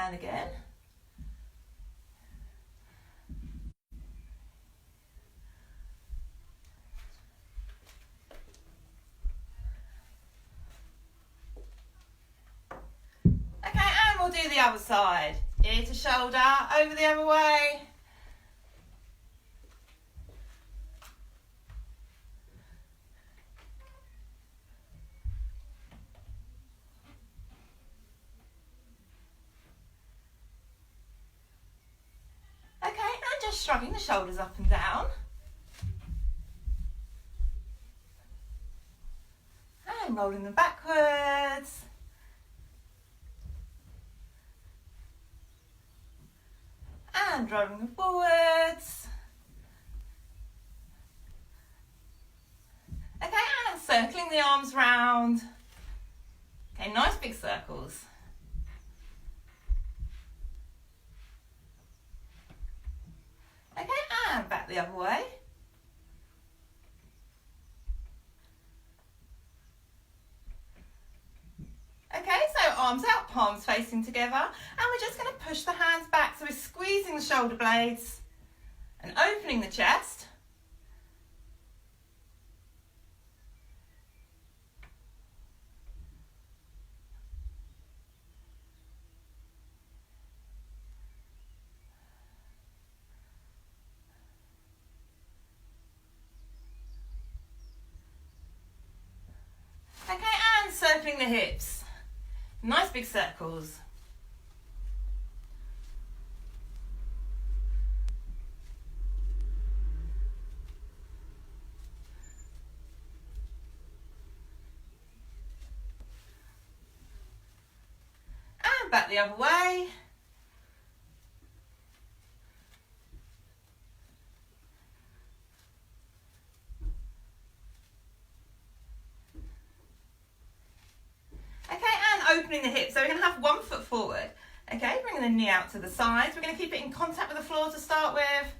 down again. Okay, and we'll do the other side. Ear to shoulder, over the other way. Okay, and just shrugging the shoulders up and down. And rolling them backwards. And rolling them forwards. Okay, and circling the arms round. Okay, nice big circles. Okay, and back the other way. Okay, so arms out, palms facing together, and we're just going to push the hands back, so we're squeezing the shoulder blades and opening the chest. Okay, and circling the hips. Nice big circles. And back the other way. Opening the hips, so we're going to have one foot forward. Okay, bringing the knee out to the sides. We're going to keep it in contact with the floor to start with.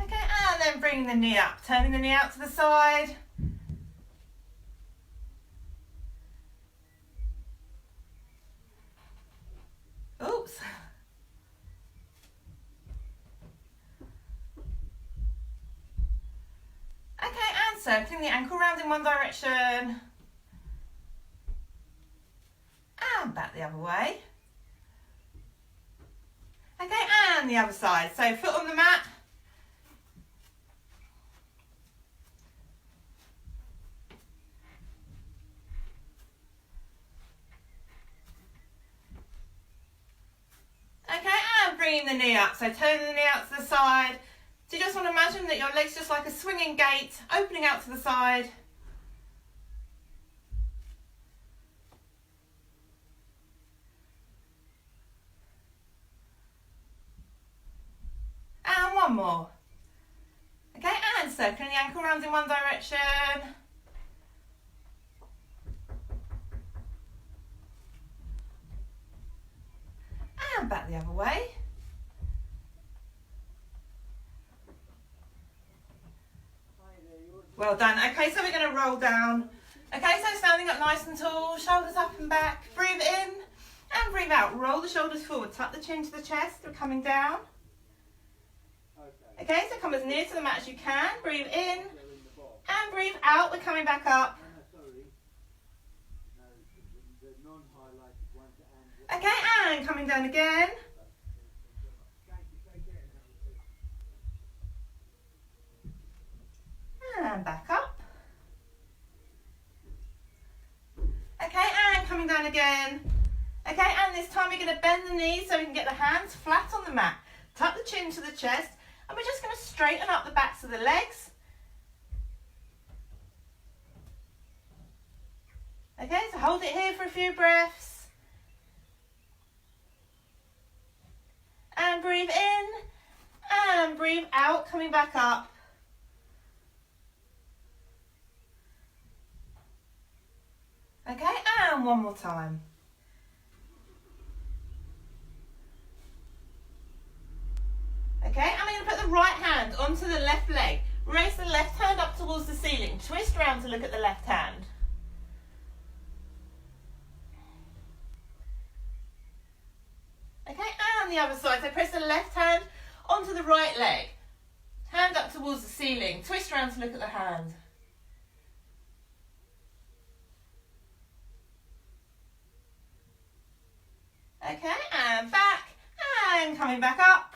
Okay, and then bringing the knee up, turning the knee out to the side. Oops. Okay, and circling the ankle round in one direction. And back the other way. Okay, and the other side. So foot on the mat. Okay, and bringing the knee up. So turning the knee out to the side. So you just want to imagine that your leg's just like a swinging gate, opening out to the side. And one more. Okay, and circling the ankle round in one direction. And back the other way. Well done. Okay, so we're going to roll down. Okay, so standing up nice and tall, shoulders up and back. Breathe in and breathe out. Roll the shoulders forward, tuck the chin to the chest. We're coming down. Okay, so come as near to the mat as you can. Breathe in and breathe out. We're coming back up. Okay, and coming down again. And back up. Okay, and coming down again. Okay, and this time we're going to bend the knees so we can get the hands flat on the mat. Tuck the chin to the chest, and we're just going to straighten up the backs of the legs. Okay, so hold it here for a few breaths. And breathe in, and breathe out, coming back up. Okay, and one more time. Okay, and we're going to put the right hand onto the left leg. Raise the left hand up towards towards the ceiling. Twist round to look at the left hand. Okay, and the other side. So press the left hand onto the right leg. Hand up towards the ceiling. Twist round to look at the hand. Okay, and back, and coming back up.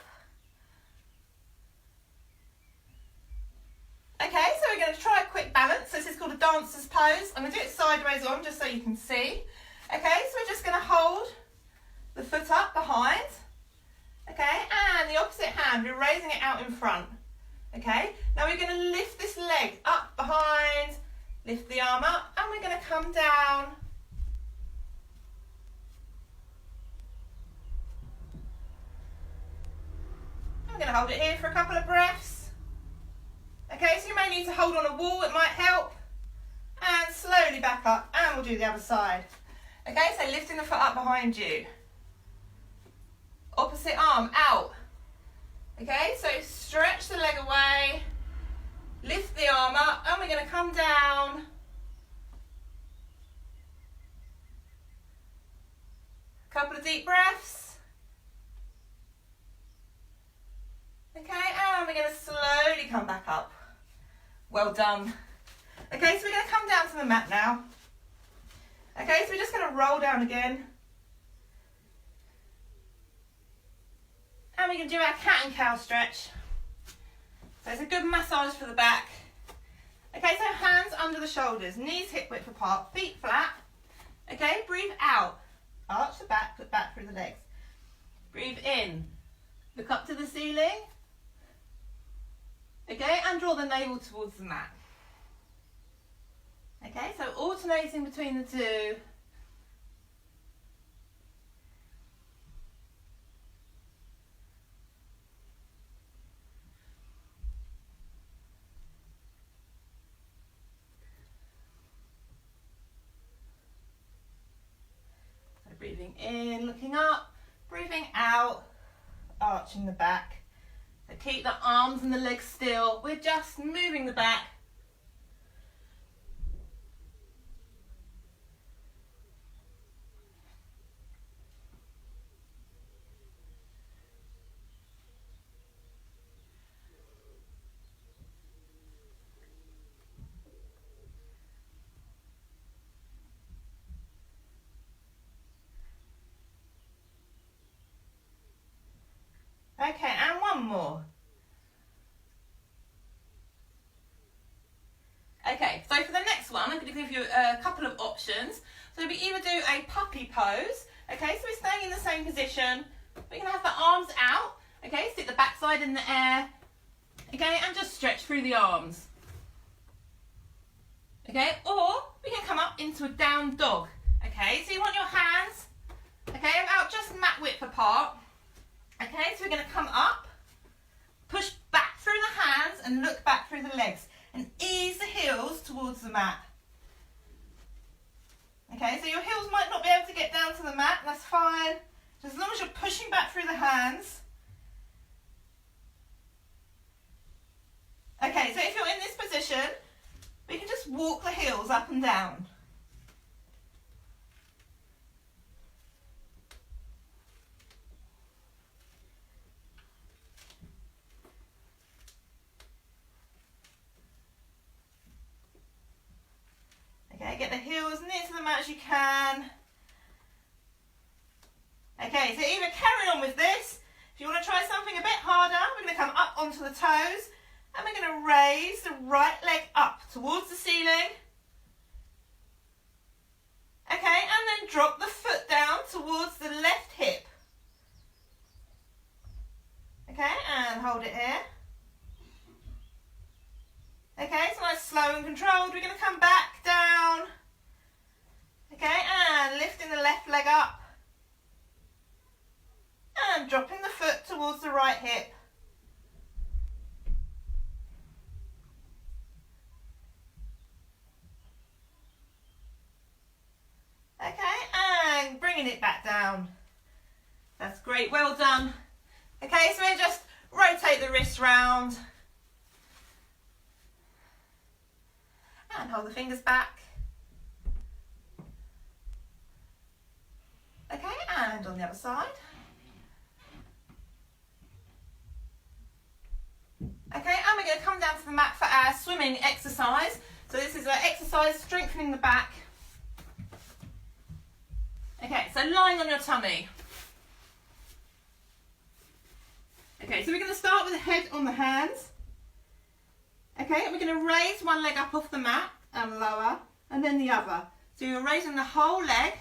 Okay, so we're going to try a quick balance. This is called a dancer's pose. I'm going to do it sideways on just so you can see. Okay, so we're just going to hold the foot up behind. Okay, and the opposite hand, we're raising it out in front. Okay, now we're going to lift this leg up behind, lift the arm up, and we're going to come down. I'm going to hold it here for a couple of breaths. Okay, so you may need to hold on a wall, it might help. And slowly back up, and we'll do the other side. Okay, so lifting the foot up behind you. Opposite arm out. Okay, so stretch the leg away, lift the arm up, and we're going to come down. Couple of deep breaths. Okay, and we're going to slowly come back up. Well done. Okay, so we're going to come down to the mat now. Okay, so we're just going to roll down again. And we can do our cat and cow stretch. So it's a good massage for the back. Okay, so hands under the shoulders, knees hip width apart, feet flat. Okay, breathe out. Arch the back, put back through the legs. Breathe in. Look up to the ceiling. Okay, and draw the navel towards the mat. Okay, so alternating between the two. So breathing in, looking up, breathing out, arching the back. So keep the arms and the legs still. We're just moving the back. Okay, and one more. Okay, so for the next one, I'm going to give you a couple of options. So we either do a puppy pose. Okay, so we're staying in the same position. We're going to have the arms out. Okay, stick the backside in the air. Okay, and just stretch through the arms. Okay, or we can come up into a down dog. Okay, so you want your hands, okay, about just mat width apart. Okay, so we're going to come up, push back through the hands and look back through the legs and ease the heels towards the mat. Okay, so your heels might not be able to get down to the mat, that's fine. Just as long as you're pushing back through the hands. Okay, so if you're in this position, we can just walk the heels up and down. Okay, get the heels near to the mat as you can. Okay, so either carry on with this. If you want to try something a bit harder, we're going to come up onto the toes and we're going to raise the right leg up towards the ceiling. Okay, and then drop the foot down towards the left hip. Okay, and hold it here. Okay, so nice, slow and controlled. We're going to come back down. Okay, and lifting the left leg up. And dropping the foot towards the right hip. Okay, and bringing it back down. That's great, well done. Okay, so we just rotate the wrists round. And hold the fingers back. Okay, and on the other side. Okay, and we're going to come down to the mat for our swimming exercise. So this is an exercise strengthening the back. Okay, so lying on your tummy. Okay, so we're going to start with the head on the hands. Okay, and we're going to raise one leg up off the mat and lower, and then the other. So you're raising the whole leg.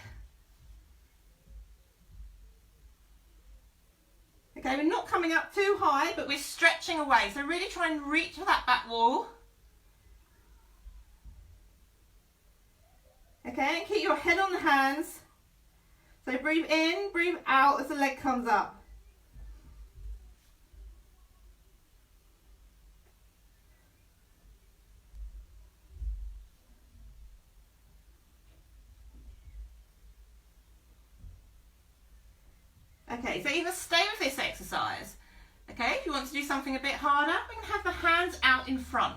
Okay, we're not coming up too high, but we're stretching away. So really try and reach for that back wall. Okay, and keep your head on the hands. So breathe in, breathe out as the leg comes up. Okay, so either stay with this exercise. Okay, if you want to do something a bit harder, we can have the hands out in front.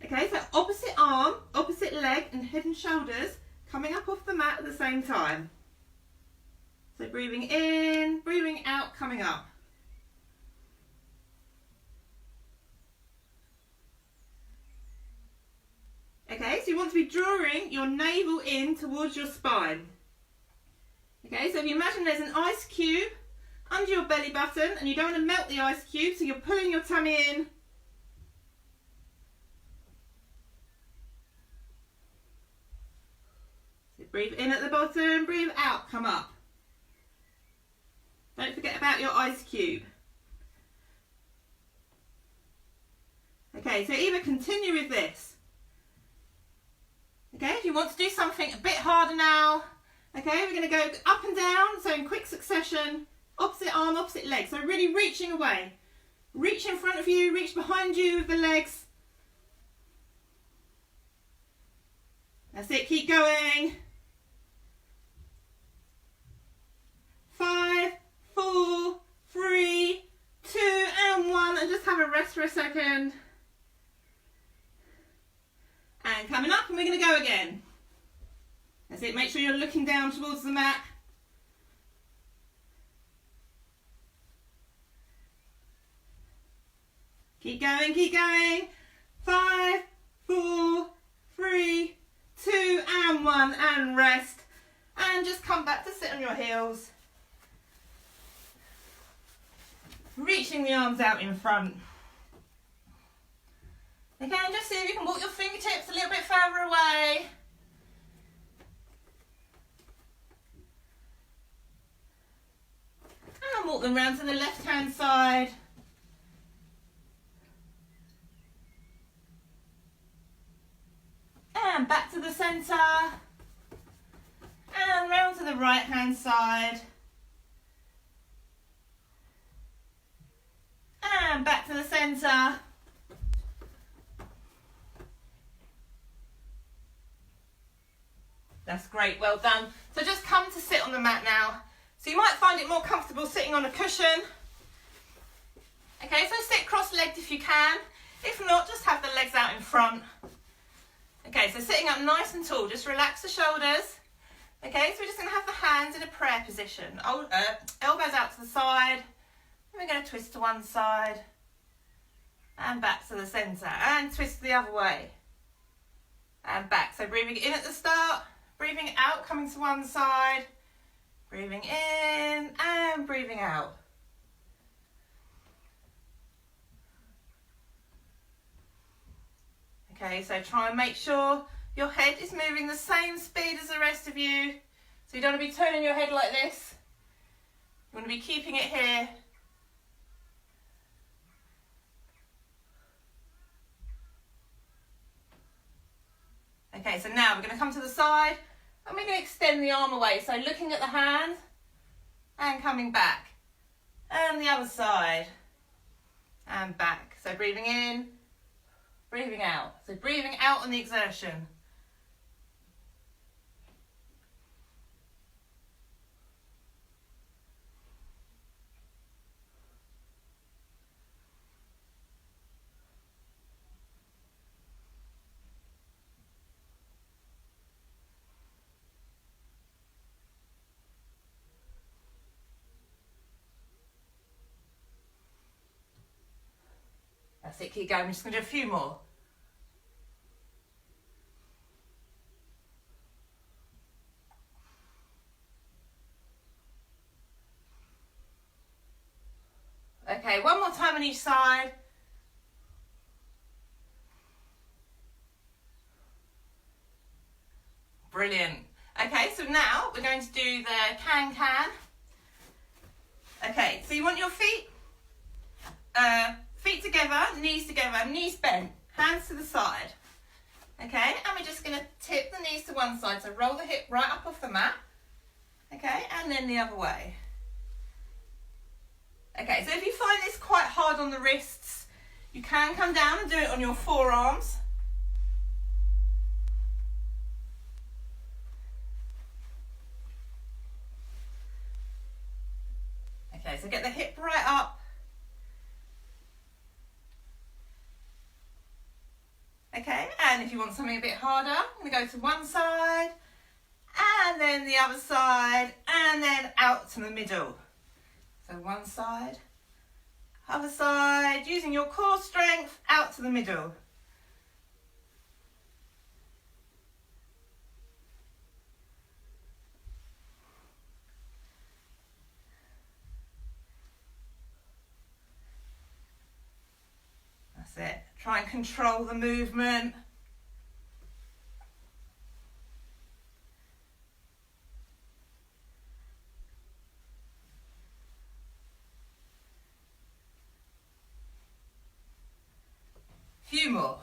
Okay, so opposite arm, opposite leg and head and shoulders coming up off the mat at the same time. So breathing in, breathing out, coming up. Okay, so you want to be drawing your navel in towards your spine. Okay, so if you imagine there's an ice cube under your belly button and you don't want to melt the ice cube, so you're pulling your tummy in. So breathe in at the bottom, breathe out, come up. Don't forget about your ice cube. Okay, so either continue with this. Okay, if you want to do something a bit harder now, okay, we're going to go up and down, so in quick succession, opposite arm, opposite leg. So really reaching away. Reach in front of you, reach behind you with the legs. That's it, keep going. 5, 4, 3, 2 and 1, and just have a rest for a second. And coming up, and we're going to go again. That's it, make sure you're looking down towards the mat. Keep going, keep going. 5, 4, 3, 2 and 1, and rest. And just come back to sit on your heels. Reaching the arms out in front. Okay, and just see if you can walk your fingertips a little bit further away. And walk them round to the left hand side. And back to the centre. And round to the right hand side. And back to the centre. That's great, well done. So just come to sit on the mat now. So you might find it more comfortable sitting on a cushion. Okay, so sit cross-legged if you can. If not, just have the legs out in front. Okay, so sitting up nice and tall, just relax the shoulders. Okay, so we're just going to have the hands in a prayer position. Elbows out to the side. And we're going to twist to one side. And back to the centre. And twist the other way. And back. So breathing in at the start. Breathing out, coming to one side. Breathing in and breathing out. Okay, so try and make sure your head is moving the same speed as the rest of you. So you don't want to be turning your head like this. You want to be keeping it here. Okay, so now we're going to come to the side and we're going to extend the arm away. So looking at the hand and coming back. And the other side. And back. So breathing in, breathing out. So breathing out on the exertion. That's it, keep going. We're just going to do a few more. Okay, one more time on each side. Brilliant. Okay, so now we're going to do the can-can. Okay, so you want your feet together, knees bent, hands to the side. Okay, and we're just going to tip the knees to one side, so roll the hip right up off the mat. Okay, and then the other way. Okay, so if you find this quite hard on the wrists, you can come down and do it on your forearms. Okay, so get the hip right up. Okay, and if you want something a bit harder, I'm going to go to one side, and then the other side, and then out to the middle. So one side, other side, using your core strength, out to the middle. That's it. Try and control the movement. Few more.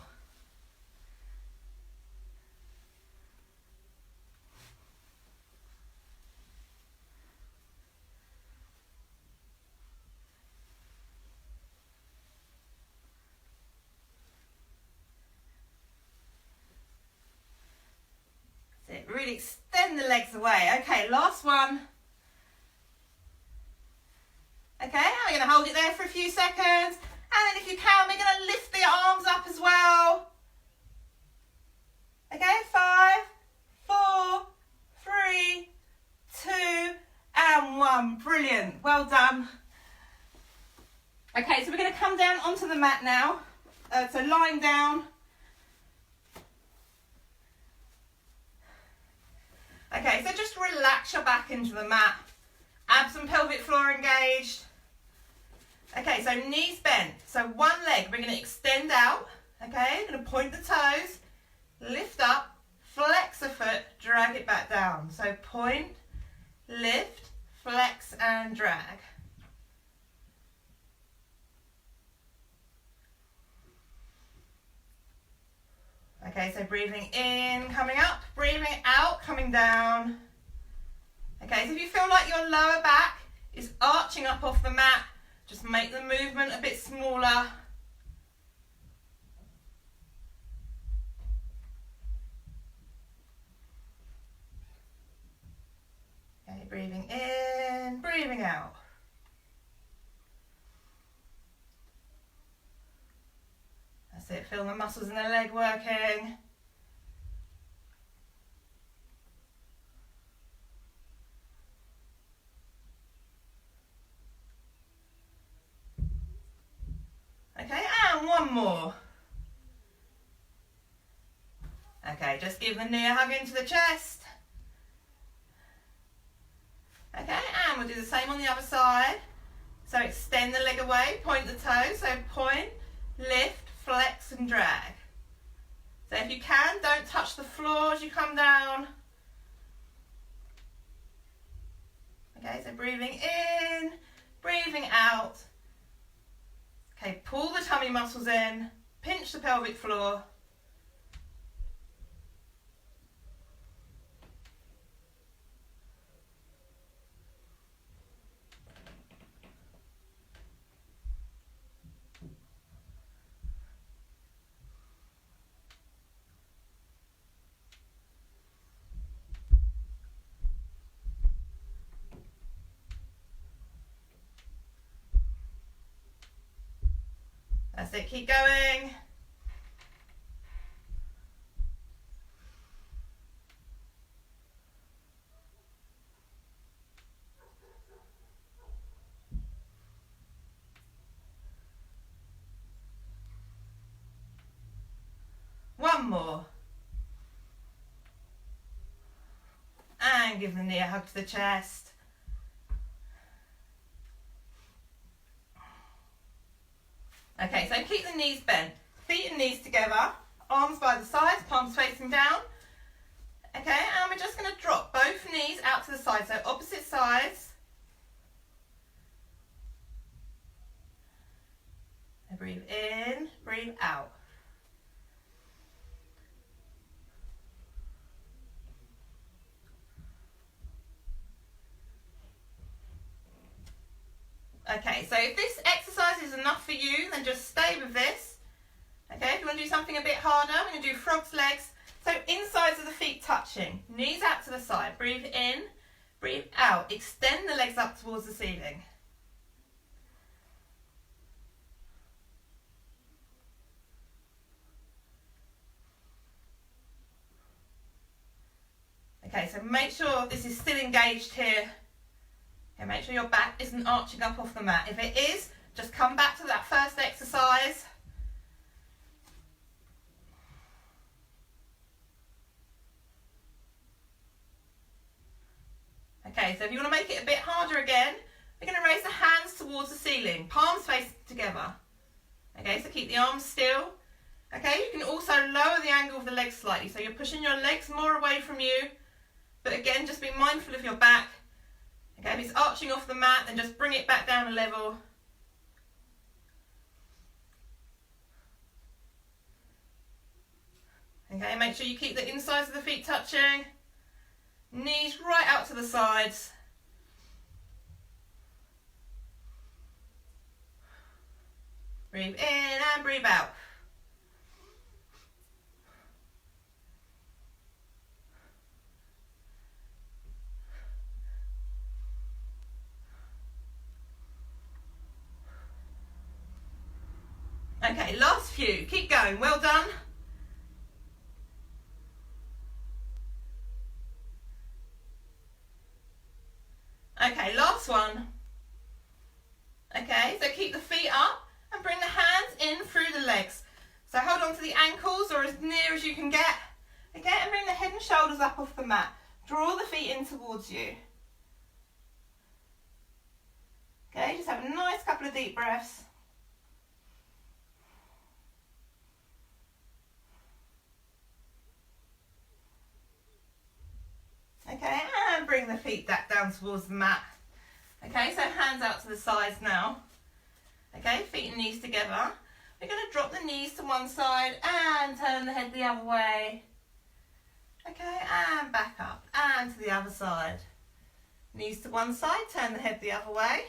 That's it. Really extend the legs away. Okay, last one. Okay, and we're going to hold it there for a few seconds. And then if you can, we're going to lift the arms up as well. Okay, 5, 4, 3, 2, and 1. Brilliant. Well done. Okay, so we're going to come down onto the mat now. So lying down. Okay, so just relax your back into the mat. Abs and pelvic floor engaged. Okay, so knees bent. So one leg, we're going to extend out. Okay, we're going to point the toes, lift up, flex a foot, drag it back down. So point, lift, flex and drag. Okay, so breathing in, coming up, breathing out, coming down. Okay, so if you feel like your lower back is arching up off the mat, just make the movement a bit smaller. Okay, breathing in, breathing out. That's it, feel the muscles in the leg working. Okay, and one more. Okay, just give the knee a hug into the chest. Okay, and we'll do the same on the other side. So extend the leg away, point the toes, so point, lift, flex and drag. So if you can, don't touch the floor as you come down. Okay, so breathing in, breathing out. Okay, pull the tummy muscles in, pinch the pelvic floor. That's it, keep going. more. And give the knee a hug to the chest. Okay, so keep the knees bent. Feet and knees together. Arms by the sides, palms facing down. Okay, and we're just going to drop both knees out to the side, so opposite sides. And breathe in, breathe out. Okay, so if this exercise is enough for you, then just stay with this. Okay, if you want to do something a bit harder, we're going to do frog's legs. So insides of the feet touching, knees out to the side. Breathe in, breathe out. Extend the legs up towards the ceiling. Okay, so make sure this is still engaged here. Okay, make sure your back isn't arching up off the mat. If it is, just come back to that first exercise. Okay, so if you want to make it a bit harder again, we're going to raise the hands towards the ceiling, palms facing together. Okay, so keep the arms still. Okay, you can also lower the angle of the legs slightly, so you're pushing your legs more away from you. But again, just be mindful of your back. Okay, if it's arching off the mat, then just bring it back down a level. Okay, make sure you keep the insides of the feet touching. Knees right out to the sides. Breathe in and breathe out. Okay, last few. Keep going. Well done. Okay, last one. Okay, so keep the feet up and bring the hands in through the legs. So hold on to the ankles or as near as you can get. Okay, and bring the head and shoulders up off the mat. Draw the feet in towards you. Okay, just have a nice couple of deep breaths. Okay, and bring the feet back down towards the mat. Okay, so hands out to the sides now. Okay, feet and knees together. We're going to drop the knees to one side and turn the head the other way. Okay, and back up and to the other side. Knees to one side, turn the head the other way.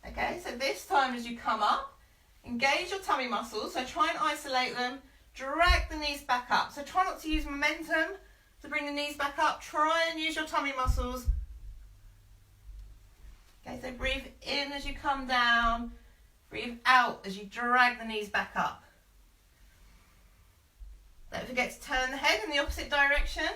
Okay, so this time as you come up, engage your tummy muscles, so try and isolate them. Drag the knees back up. So try not to use momentum to bring the knees back up. Try and use your tummy muscles. Okay, so breathe in as you come down. Breathe out as you drag the knees back up. Don't forget to turn the head in the opposite direction.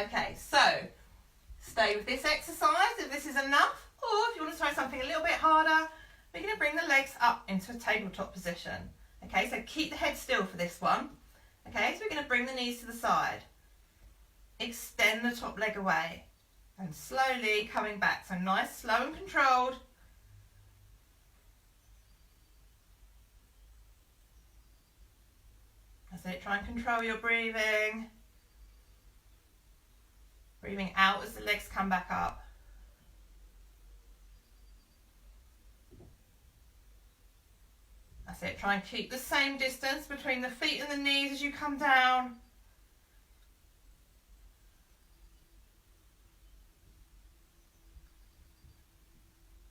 Okay, so stay with this exercise if this is enough, or if you want to try something a little bit harder, we're going to bring the legs up into a tabletop position. Okay, so keep the head still for this one. Okay, so we're going to bring the knees to the side. Extend the top leg away and slowly coming back. So nice, slow and controlled. That's it, try and control your breathing. Breathing out as the legs come back up. That's it, try and keep the same distance between the feet and the knees as you come down.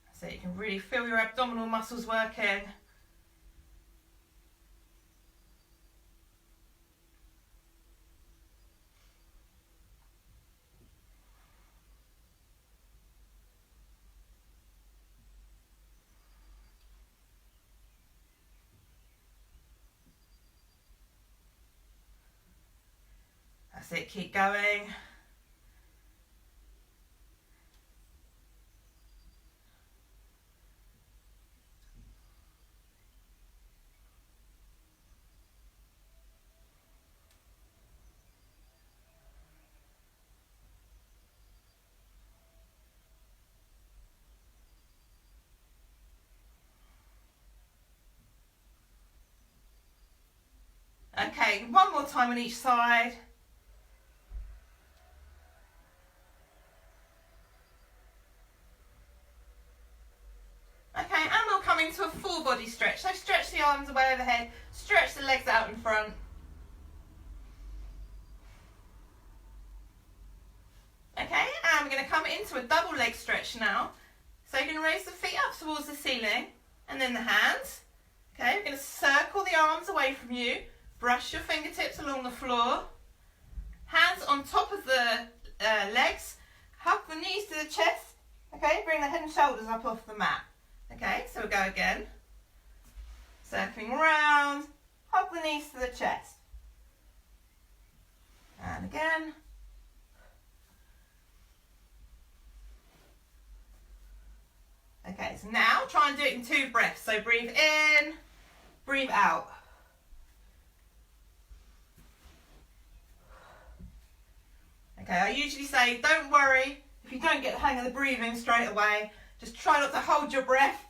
That's it, you can really feel your abdominal muscles working. That's it, keep going. Okay, one more time on each side. Okay, and we'll come into a full body stretch. So stretch the arms away overhead, stretch the legs out in front. Okay, and we're going to come into a double leg stretch now. So you're going to raise the feet up towards the ceiling and then the hands. Okay, we're going to circle the arms away from you, brush your fingertips along the floor, hands on top of the legs, hug the knees to the chest. Okay, bring the head and shoulders up off the mat. Okay, so we'll go again. Circling around, hug the knees to the chest. And again. Okay, so now try and do it in 2 breaths. So breathe in, breathe out. Okay, I usually say don't worry if you don't get the hang of the breathing straight away. Just try not to hold your breath.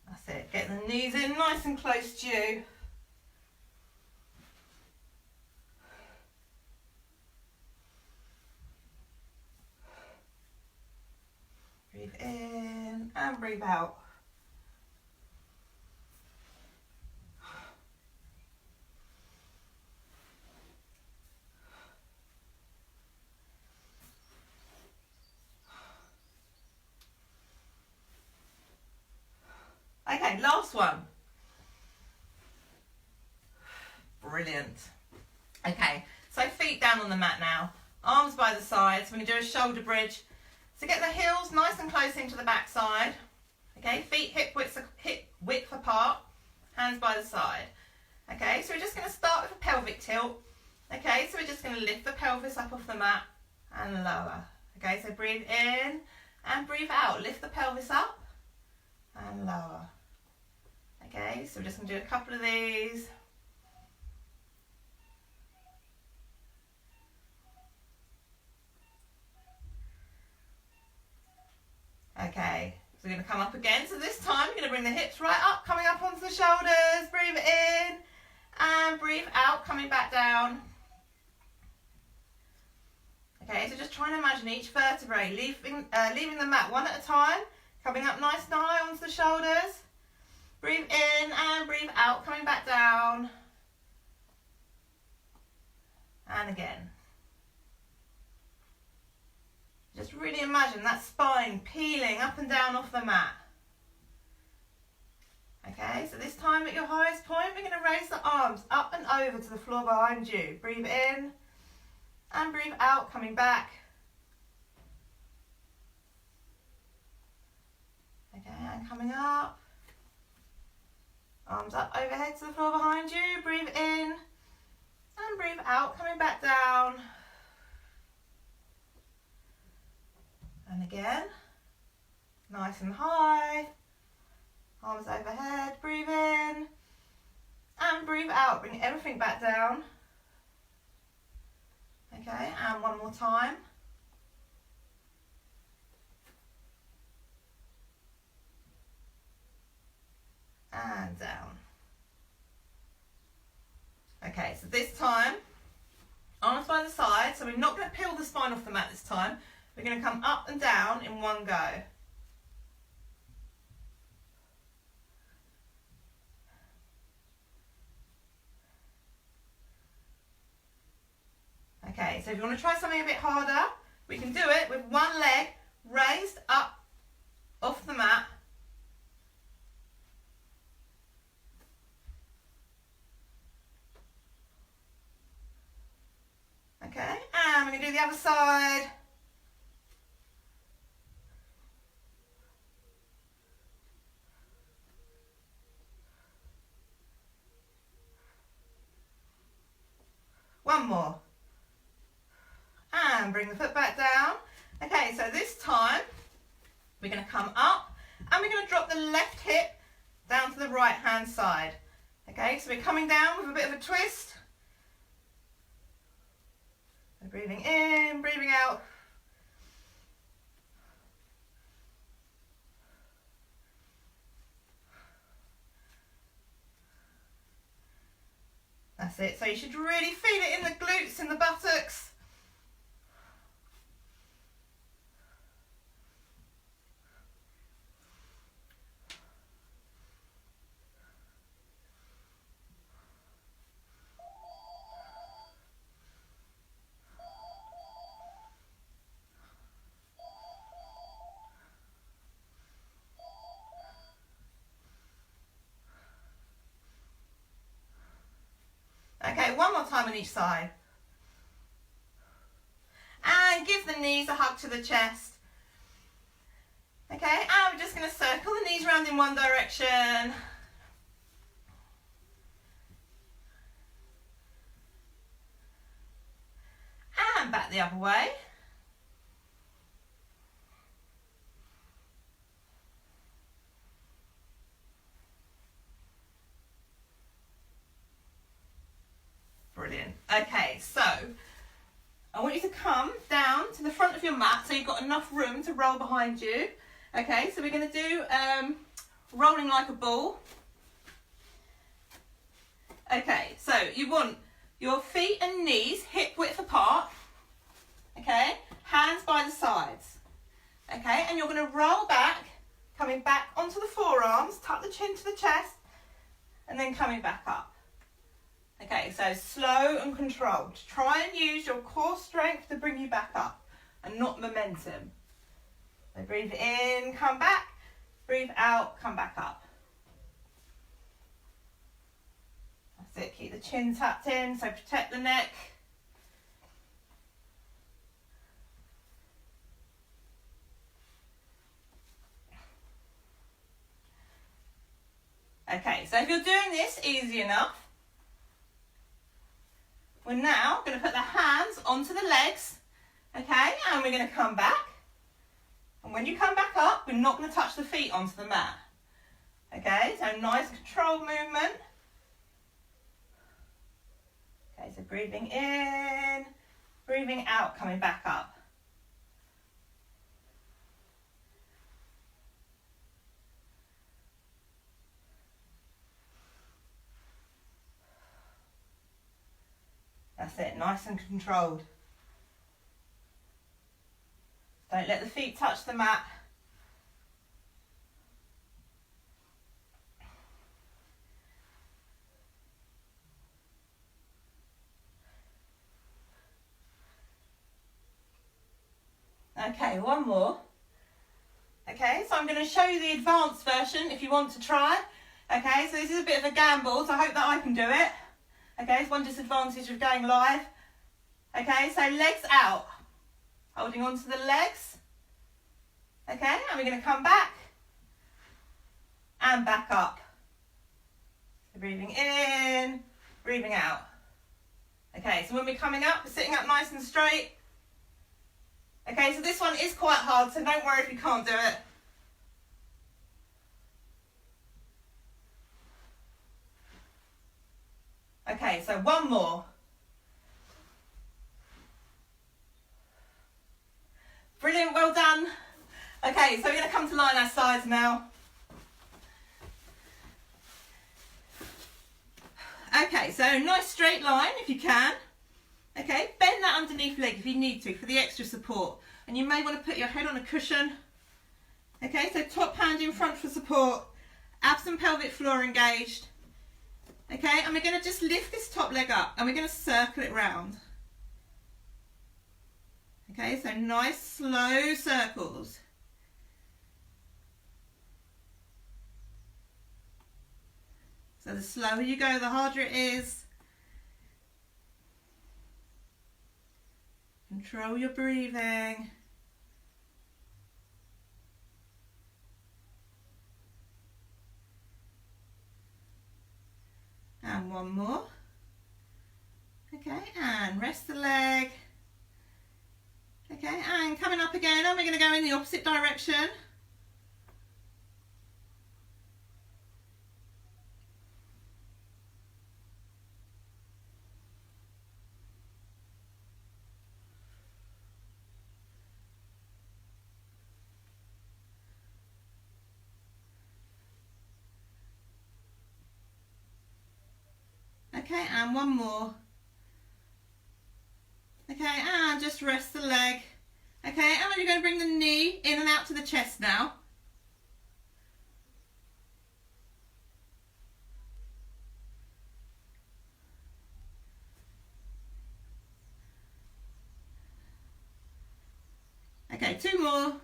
That's it, get the knees in nice and close to you. Breathe in and breathe out. Okay, last one. Brilliant. Okay, so feet down on the mat now. Arms by the sides. We're going to do a shoulder bridge. So get the heels nice and close into the back side. Okay, feet hip width apart. Hands by the side. Okay, so we're just going to start with a pelvic tilt. Okay, so we're just going to lift the pelvis up off the mat and lower. Okay, so breathe in and breathe out. Lift the pelvis up and lower. Okay, so we're just going to do a couple of these. Okay, so we're going to come up again. So this time we're going to bring the hips right up, coming up onto the shoulders. Breathe in and breathe out, coming back down. Okay, so just try and imagine each vertebrae leaving the mat one at a time, coming up nice and high onto the shoulders. Breathe in and breathe out, coming back down. And again. Just really imagine that spine peeling up and down off the mat. Okay, so this time at your highest point, we're going to raise the arms up and over to the floor behind you. Breathe in and breathe out, coming back. Okay, and coming up. Arms up overhead to the floor behind you. Breathe in and breathe out, coming back down. And again, nice and high. Arms overhead, breathe in and breathe out. Bring everything back down. Okay, and one more time. And down. Okay, so this time, arms by the side. So we're not going to peel the spine off the mat this time. We're going to come up and down in one go. Okay, so if you want to try something a bit harder, we can do it with one leg raised up off the mat. the other side. One more. And bring the foot back down. Okay, so this time we're going to come up and we're going to drop the left hip down to the right hand side. Okay, so we're coming down with a bit of a twist. So breathing in, breathing out. That's it. So you should really feel it in the glutes, in the buttocks. Okay, one more time on each side. And give the knees a hug to the chest. Okay, and we're just going to circle the knees round in one direction. And back the other way. Brilliant. Okay, so I want you to come down to the front of your mat so you've got enough room to roll behind you. Okay, so we're going to do rolling like a ball. Okay, so you want your feet and knees hip width apart. Okay, hands by the sides. Okay, and you're going to roll back, coming back onto the forearms, tuck the chin to the chest, and then coming back up. Okay, so slow and controlled. Try and use your core strength to bring you back up and not momentum. So breathe in, come back. Breathe out, come back up. That's it, keep the chin tucked in, so protect the neck. Okay, so if you're doing this easy enough, we're now going to put the hands onto the legs, okay, and we're going to come back. And when you come back up, we're not going to touch the feet onto the mat. Okay, so nice controlled movement. Okay, so breathing in, breathing out, coming back up. That's it, nice and controlled. Don't let the feet touch the mat. Okay, one more. Okay, so I'm going to show you the advanced version if you want to try. Okay, so this is a bit of a gamble, so I hope that I can do it. Okay, it's one disadvantage of going live. Okay, so legs out. Holding on to the legs. Okay, and we're going to come back and back up. So breathing in, breathing out. Okay, so when we're coming up, we're sitting up nice and straight. Okay, so this one is quite hard, so don't worry if you can't do it. Okay, so one more. Brilliant, well done. Okay, so we're going to come to line our sides now. Okay, so nice straight line if you can. Okay, bend that underneath leg if you need to for the extra support. And you may want to put your head on a cushion. Okay, so top hand in front for support. Abs and pelvic floor engaged. Okay, and we're going to just lift this top leg up and we're going to circle it round. Okay, so nice slow circles. So the slower you go, the harder it is. Control your breathing. And one more. Okay, and rest the leg. Okay, and coming up again, and we're going to go in the opposite direction. Okay, and one more. Okay, and just rest the leg. Okay, and you're going to bring the knee in and out to the chest now. Okay, two more.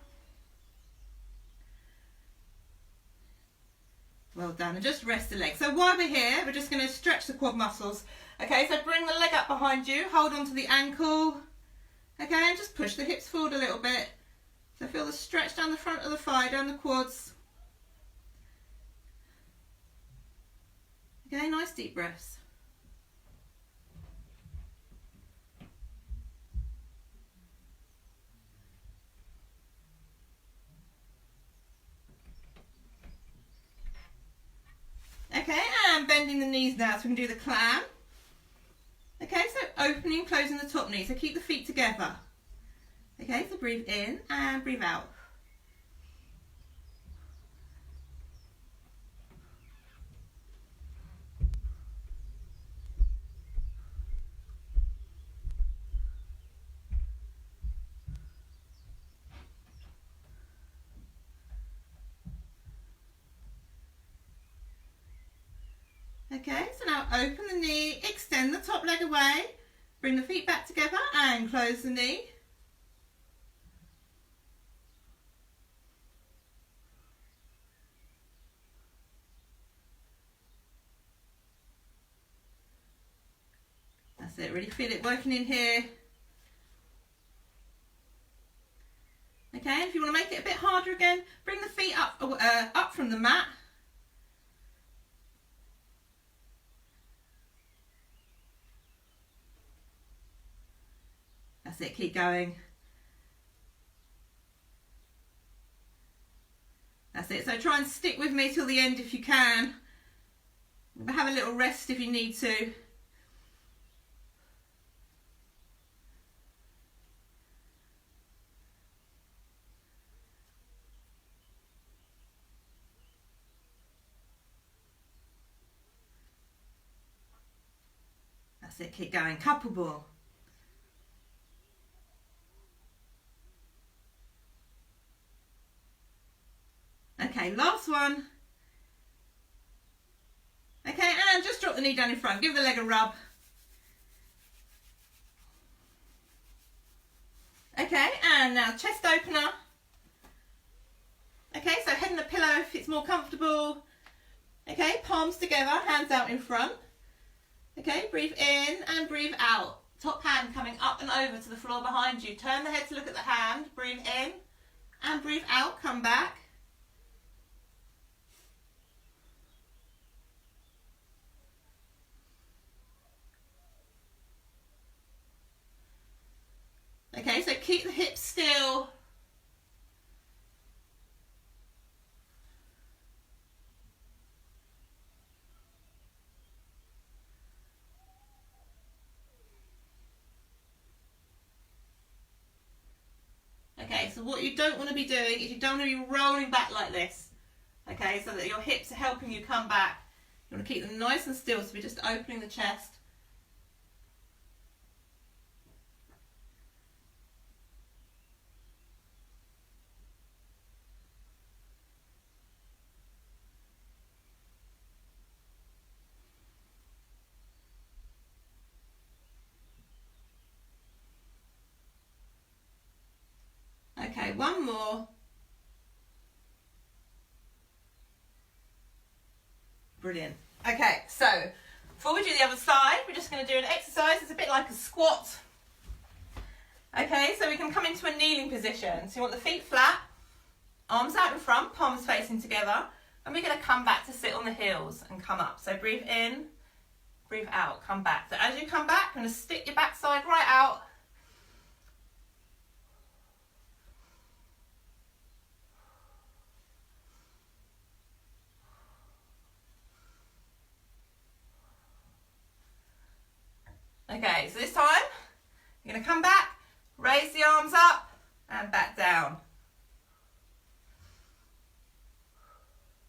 Well done, and just rest the leg. So while we're here, we're just going to stretch the quad muscles. Okay, so bring the leg up behind you, hold on to the ankle. Okay, and just push the hips forward a little bit. So feel the stretch down the front of the thigh, down the quads. Okay, nice deep breaths. Okay, and bending the knees now so we can do the clam. Okay, so opening and closing the top knee, so keep the feet together. Okay, so breathe in and breathe out. Okay, so now open the knee, extend the top leg away, bring the feet back together and close the knee. That's it, really feel it working in here. Okay, and if you want to make it a bit harder again, bring the feet up from the mat. That's it, keep going. That's it, so try and stick with me till the end if you can. Have a little rest if you need to. That's it, keep going, couple more. Okay, last one. Okay, and just drop the knee down in front, give the leg a rub. Okay, and now chest opener. Okay, so head in the pillow if it's more comfortable. Okay, palms together, hands out in front. Okay, breathe in and breathe out. Top hand coming up and over to the floor behind you. Turn the head to look at the hand. Breathe in and breathe out. Come back. Okay, so keep the hips still. Okay, so what you don't want to be doing is you don't want to be rolling back like this. Okay, so that your hips are helping you come back. You want to keep them nice and still, so we're just opening the chest. Okay, one more. Brilliant. Okay, so before we do the other side, we're just going to do an exercise. It's a bit like a squat. Okay, so we can come into a kneeling position. So you want the feet flat, arms out in front, palms facing together, and we're going to come back to sit on the heels and come up. So breathe in, breathe out, come back. So as you come back, you're going to stick your backside right out. Okay, so this time, you're going to come back, raise the arms up, and back down.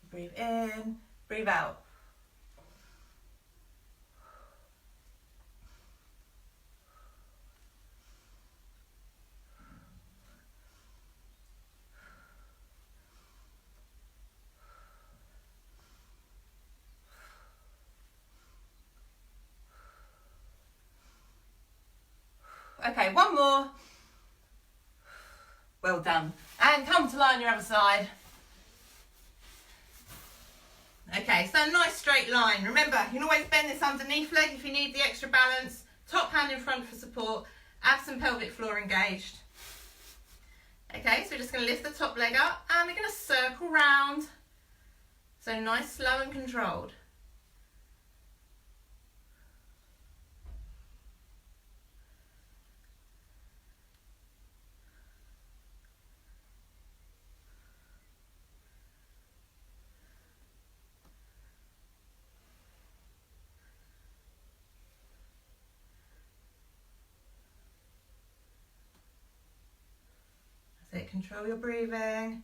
Breathe in, breathe out. Okay, one more. Well done. And come to lie on your other side. Okay, so nice straight line. Remember, you can always bend this underneath leg if you need the extra balance. Top hand in front for support. Abs and pelvic floor engaged. Okay, so we're just going to lift the top leg up and we're going to circle round. So nice, slow and controlled. So control your breathing.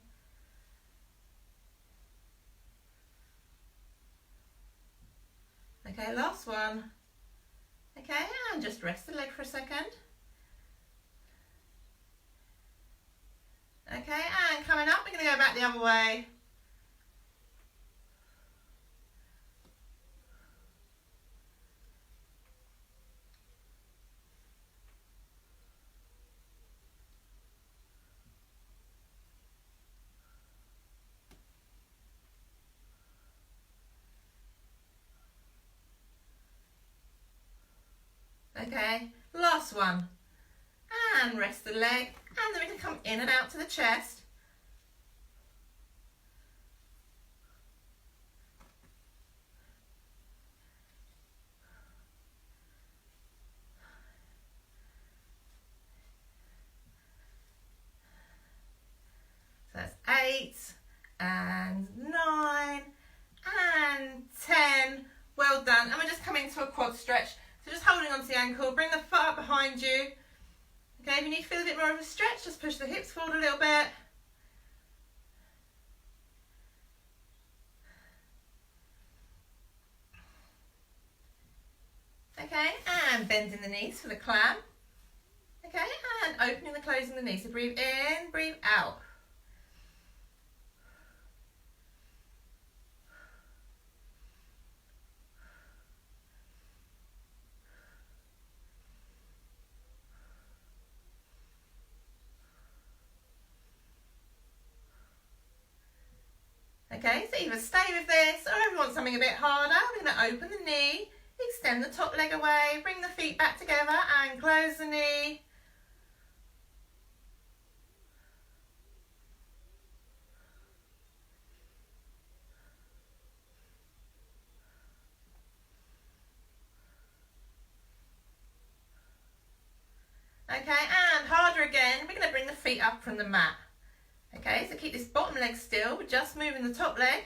Okay, last one. Okay, and just rest the leg for a second. Okay, and coming up, we're going to go back the other way. Okay, last one. And rest the leg, and then we can come in and out to the chest. So that's 8 and 9 and 10. Well done. And we're just coming to a quad stretch. So just holding onto the ankle, bring the foot up behind you. Okay, if you need to feel a bit more of a stretch, just push the hips forward a little bit. Okay, and bending the knees for the clam. Okay, and opening and closing the knees. So breathe in, breathe out. Okay, so either stay with this or if you want something a bit harder, we're going to open the knee, extend the top leg away, bring the feet back together and close the knee. Okay, and harder again, we're going to bring the feet up from the mat. Okay, so keep this bottom leg still, we're just moving the top leg.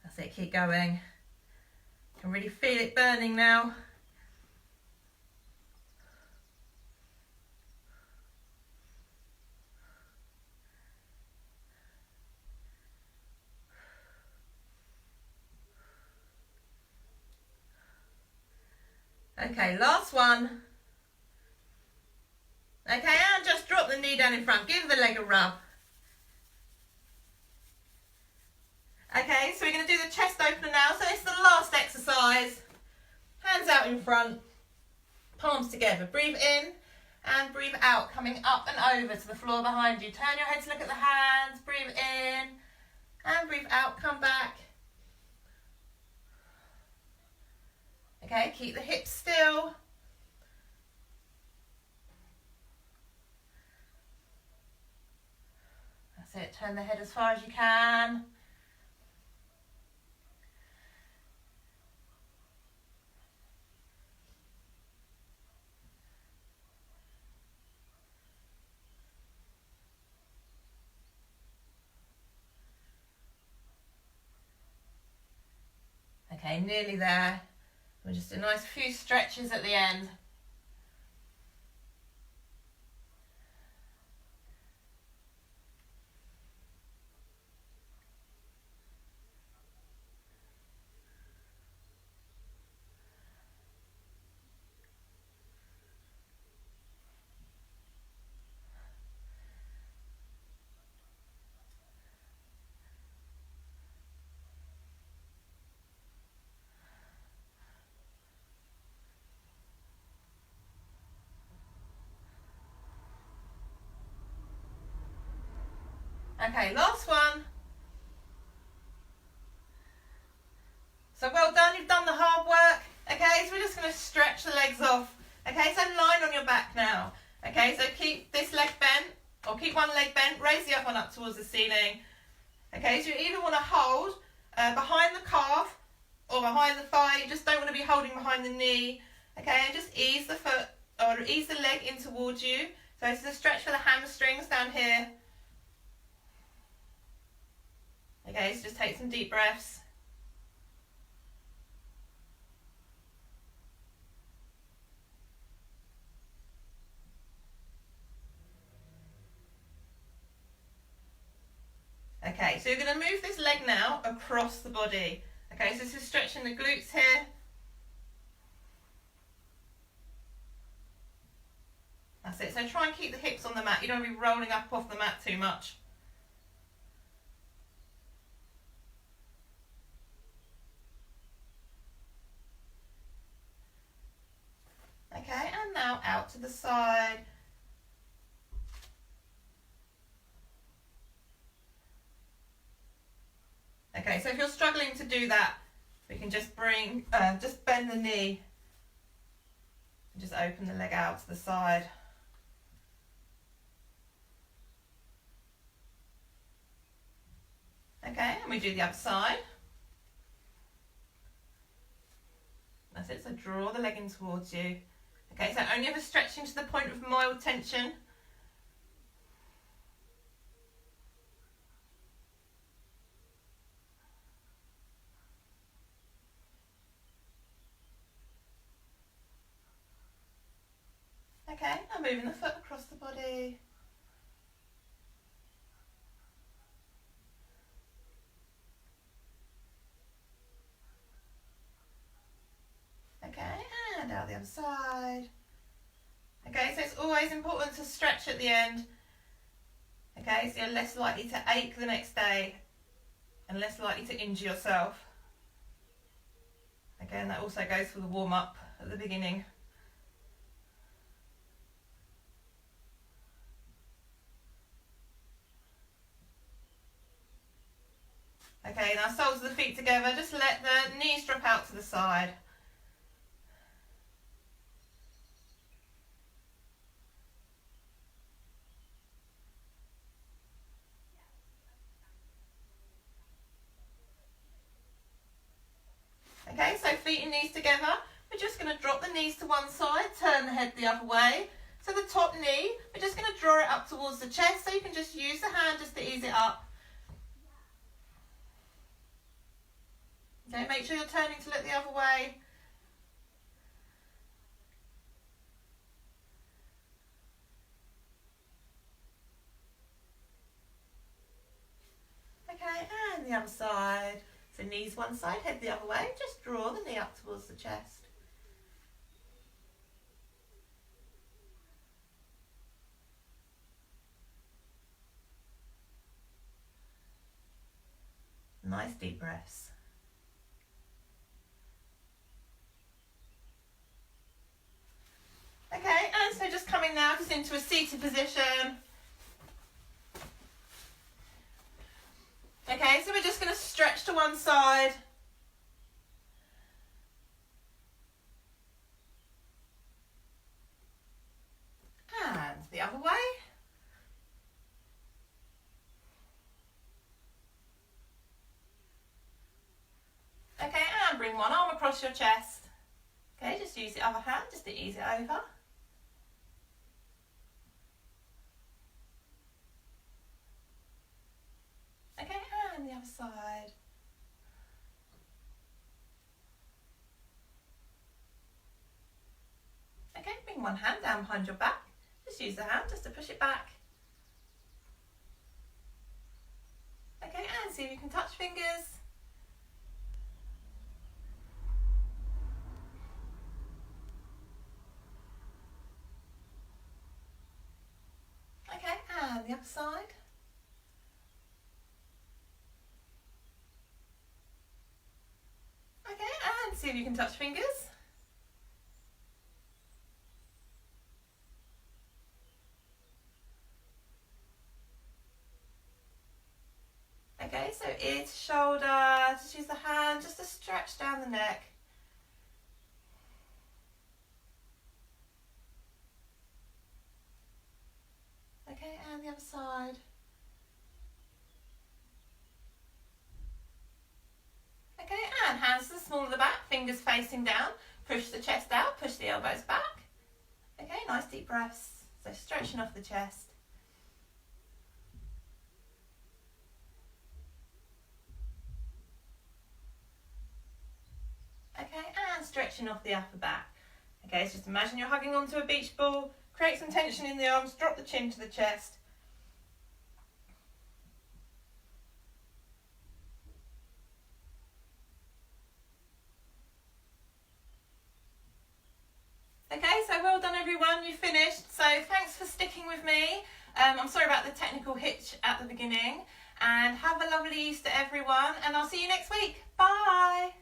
That's it, keep going. You can really feel it burning now. Okay, last one. Okay, and just drop the knee down in front. Give the leg a rub. Okay, so we're going to do the chest opener now. So it's the last exercise. Hands out in front. Palms together. Breathe in and breathe out, coming up and over to the floor behind you. Turn your head to look at the hands. Breathe in and breathe out. Come back. Okay, keep the hips still. That's it. Turn the head as far as you can. Okay, nearly there. We'll just do a nice few stretches at the end. Okay, last one. So well done, you've done the hard work. Okay, so we're just going to stretch the legs off. Okay, so line on your back now. Okay, so keep this leg bent, or keep one leg bent, raise the other one up towards the ceiling. Okay, so you either want to hold behind the calf or behind the thigh. You just don't want to be holding behind the knee. Okay, and just ease the foot, or ease the leg in towards you. So it's a stretch for the hamstrings down here. Okay, so just take some deep breaths. Okay, so you're going to move this leg now across the body. Okay, so this is stretching the glutes here. That's it. So try and keep the hips on the mat. You don't want to be rolling up off the mat too much. Okay, and now out to the side. Okay, so if you're struggling to do that, we can just just bend the knee and just open the leg out to the side. Okay, and we do the other side. That's it, so draw the leg in towards you. Okay, so only ever stretching to the point of mild tension. Okay, now moving the foot across the body. Okay, and out the other side. Okay, so it's always important to stretch at the end. Okay, so you're less likely to ache the next day and less likely to injure yourself. Again, that also goes for the warm-up at the beginning. Okay, now soles of the feet together, just let the knees drop out to the side. Okay, so feet and knees together. We're just going to drop the knees to one side, turn the head the other way. So the top knee, we're just going to draw it up towards the chest, so you can just use the hand just to ease it up. Okay, make sure you're turning to look the other way. Okay, and the other side. So knees one side, head the other way. Just draw the knee up towards the chest. Nice deep breaths. coming now just into a seated position. Okay, so we're just going to stretch to one side. And the other way. Okay, and bring one arm across your chest. Okay, just use the other hand just to ease it over. Okay, and the other side. Okay, bring one hand down behind your back. Just use the hand just to push it back. Okay, and see if you can touch fingers. Okay, and the other side. Okay, and see if you can touch fingers. Okay, so ear to shoulder, just use the hand just to stretch down the neck. Okay, and the other side. Okay, and hands to the small of the back, fingers facing down. Push the chest out, push the elbows back. Okay, nice deep breaths. So stretching off the chest. Okay, and stretching off the upper back. Okay, so just imagine you're hugging onto a beach ball. Create some tension in the arms, drop the chin to the chest. Okay, so well done everyone, you finished. So thanks for sticking with me. I'm sorry about the technical hitch at the beginning. And have a lovely Easter everyone, and I'll see you next week. Bye!